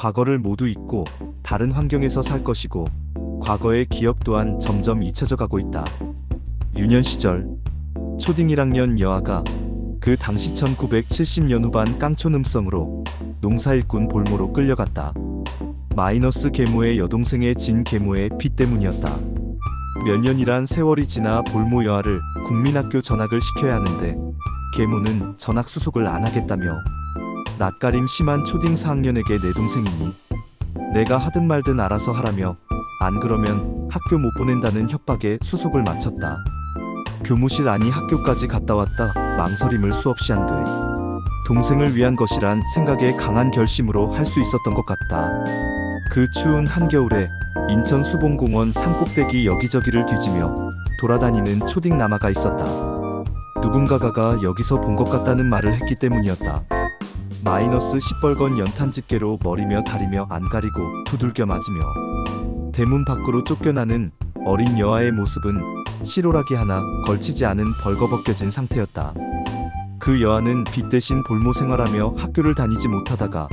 과거를 모두 잊고 다른 환경에서 살 것이고 과거의 기억 또한 점점 잊혀져 가고 있다. 유년 시절 초딩 1학년 여아가 그 당시 1970년 후반 깡촌음성으로 농사일꾼 볼모로 끌려갔다. 마이너스 계모의 여동생의 진 계모의 빚 때문이었다. 몇 년이란 세월이 지나 볼모 여아를 국민학교 전학을 시켜야 하는데 계모는 전학 수속을 안 하겠다며 낯가림 심한 초딩 4학년에게 내 동생이니 내가 하든 말든 알아서 하라며 안 그러면 학교 못 보낸다는 협박에 수속을 마쳤다. 교무실 아니 학교까지 갔다 왔다 망설임을 수없이 한돼 동생을 위한 것이란 생각에 강한 결심으로 할 수 있었던 것 같다. 그 추운 한겨울에 인천 수봉공원 산꼭대기 여기저기를 뒤지며 돌아다니는 초딩 남아가 있었다. 누군가가 여기서 본 것 같다는 말을 했기 때문이었다. 마이너스 시뻘건 연탄 집게로 머리며 다리며 안 가리고 두들겨 맞으며 대문 밖으로 쫓겨나는 어린 여아의 모습은 실오라기 하나 걸치지 않은 벌거벗겨진 상태였다. 그 여아는 빚 대신 볼모 생활하며 학교를 다니지 못하다가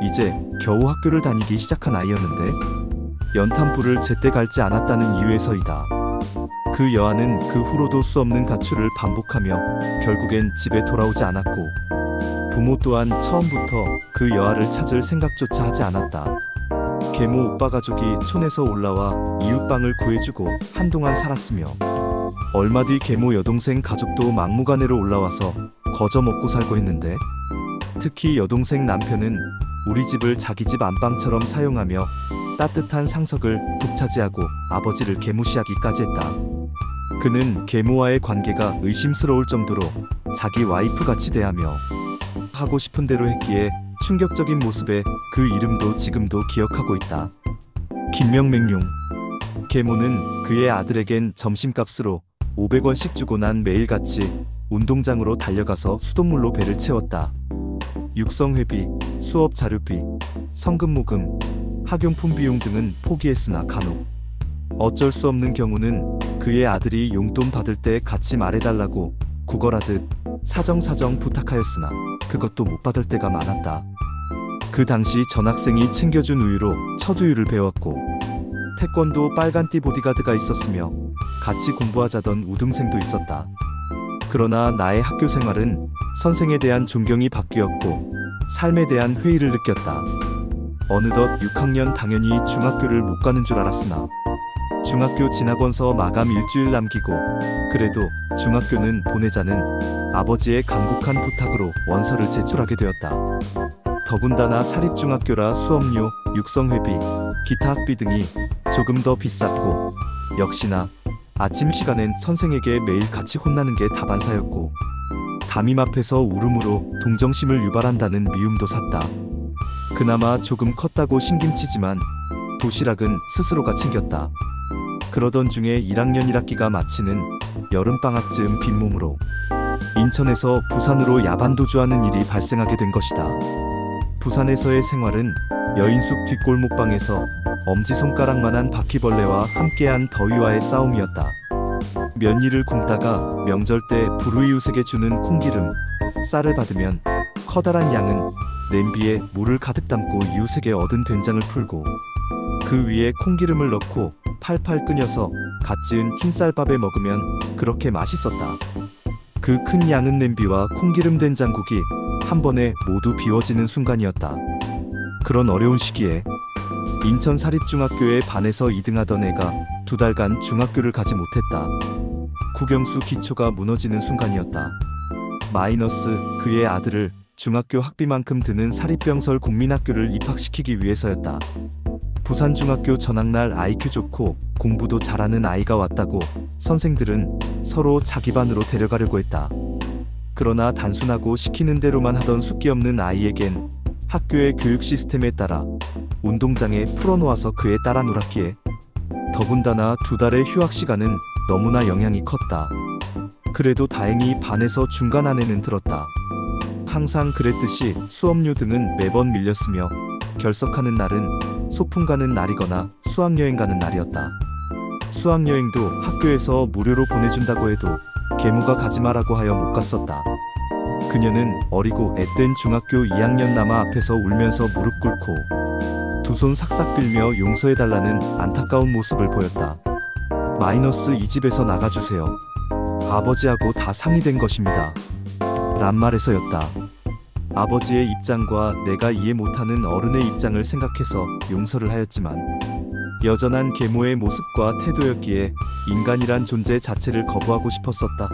이제 겨우 학교를 다니기 시작한 아이였는데 연탄불을 제때 갈지 않았다는 이유에서이다. 그 여아는 그 후로도 수없는 가출을 반복하며 결국엔 집에 돌아오지 않았고 부모 또한 처음부터 그 여아를 찾을 생각조차 하지 않았다. 계모 오빠 가족이 촌에서 올라와 이웃방을 구해주고 한동안 살았으며 얼마 뒤 계모 여동생 가족도 막무가내로 올라와서 거저 먹고 살고 했는데 특히 여동생 남편은 우리 집을 자기 집 안방처럼 사용하며 따뜻한 상석을 독차지하고 아버지를 개무시하기까지 했다. 그는 계모와의 관계가 의심스러울 정도로 자기 와이프같이 대하며 하고 싶은 대로 했기에 충격적인 모습에 그 이름도 지금도 기억하고 있다. 김명맹용. 계모는 그의 아들에겐 점심값으로 500원씩 주고 난 매일같이 운동장으로 달려가서 수돗물로 배를 채웠다. 육성회비, 수업 자료비, 성금 모금, 학용품 비용 등은 포기했으나 간혹 어쩔 수 없는 경우는 그의 아들이 용돈 받을 때 같이 말해달라고 구걸하듯 사정사정 부탁하였으나 그것도 못 받을 때가 많았다. 그 당시 전학생이 챙겨준 우유로 첫 우유를 배웠고 태권도 빨간띠 보디가드가 있었으며 같이 공부하자던 우등생도 있었다. 그러나 나의 학교 생활은 선생에 대한 존경이 바뀌었고 삶에 대한 회의를 느꼈다. 어느덧 6학년 당연히 중학교를 못 가는 줄 알았으나 중학교 진학원서 마감 일주일 남기고 그래도 중학교는 보내자는 아버지의 간곡한 부탁으로 원서를 제출하게 되었다. 더군다나 사립중학교라 수업료, 육성회비, 기타 학비 등이 조금 더 비쌌고 역시나 아침 시간엔 선생에게 매일 같이 혼나는 게 다반사였고 담임 앞에서 울음으로 동정심을 유발한다는 미움도 샀다. 그나마 조금 컸다고 신김치지만 도시락은 스스로가 챙겼다. 그러던 중에 1학년 1학기가 마치는 여름방학쯤 빈몸으로 인천에서 부산으로 야반도주하는 일이 발생하게 된 것이다. 부산에서의 생활은 여인숙 뒷골목방에서 엄지손가락만한 바퀴벌레와 함께한 더위와의 싸움이었다. 면일을 굶다가 명절 때 불우이웃에게 주는 콩기름, 쌀을 받으면 커다란 양은 냄비에 물을 가득 담고 이웃에게 얻은 된장을 풀고 그 위에 콩기름을 넣고 팔팔 끓여서 갓 지은 흰쌀밥에 먹으면 그렇게 맛있었다. 그 큰 양은 냄비와 콩기름 된장국이 한 번에 모두 비워지는 순간이었다. 그런 어려운 시기에 인천 사립중학교에 반에서 2등하던 애가 2달간 중학교를 가지 못했다. 국영수 기초가 무너지는 순간이었다. 마이너스 그의 아들을 중학교 학비만큼 드는 사립병설 국민학교를 입학시키기 위해서였다. 부산중학교 전학날 IQ 좋고 공부도 잘하는 아이가 왔다고 선생들은 서로 자기 반으로 데려가려고 했다. 그러나 단순하고 시키는 대로만 하던 숫기 없는 아이에겐 학교의 교육 시스템에 따라 운동장에 풀어놓아서 그에 따라 놀았기에 더군다나 2달의 휴학 시간은 너무나 영향이 컸다. 그래도 다행히 반에서 중간 안에는 들었다. 항상 그랬듯이 수업료 등은 매번 밀렸으며 결석하는 날은 소풍 가는 날이거나 수학여행 가는 날이었다. 수학여행도 학교에서 무료로 보내준다고 해도 계모가 가지마라고 하여 못 갔었다. 그녀는 어리고 앳된 중학교 2학년 남아 앞에서 울면서 무릎 꿇고 두 손 삭삭 빌며 용서해달라는 안타까운 모습을 보였다. 마이너스 이 집에서 나가주세요. 아버지하고 다 상의된 것입니다. 란 말에서였다. 아버지의 입장과 내가 이해 못하는 어른의 입장을 생각해서 용서를 하였지만 여전한 계모의 모습과 태도였기에 인간이란 존재 자체를 거부하고 싶었었다.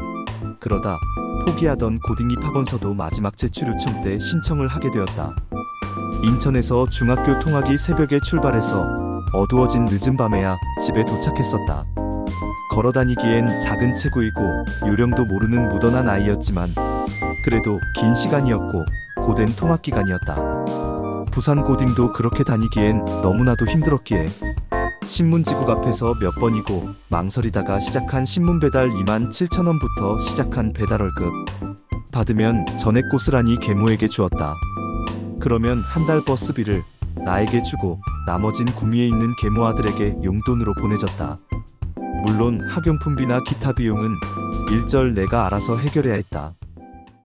그러다 포기하던 고딩입 학원서도 마지막 제출 요청 때 신청을 하게 되었다. 인천에서 중학교 통학이 새벽에 출발해서 어두워진 늦은 밤에야 집에 도착했었다. 걸어다니기엔 작은 체구이고 요령도 모르는 무던한 아이였지만 그래도 긴 시간이었고 고된 통학기간이었다. 부산 고딩도 그렇게 다니기엔 너무나도 힘들었기에 신문지국 앞에서 몇 번이고 망설이다가 시작한 신문 배달 27,000원부터 시작한 배달 월급. 받으면 전액 고스란히 계모에게 주었다. 그러면 한 달 버스비를 나에게 주고 나머진 구미에 있는 계모 아들에게 용돈으로 보내줬다. 물론 학용품비나 기타 비용은 일절 내가 알아서 해결해야 했다.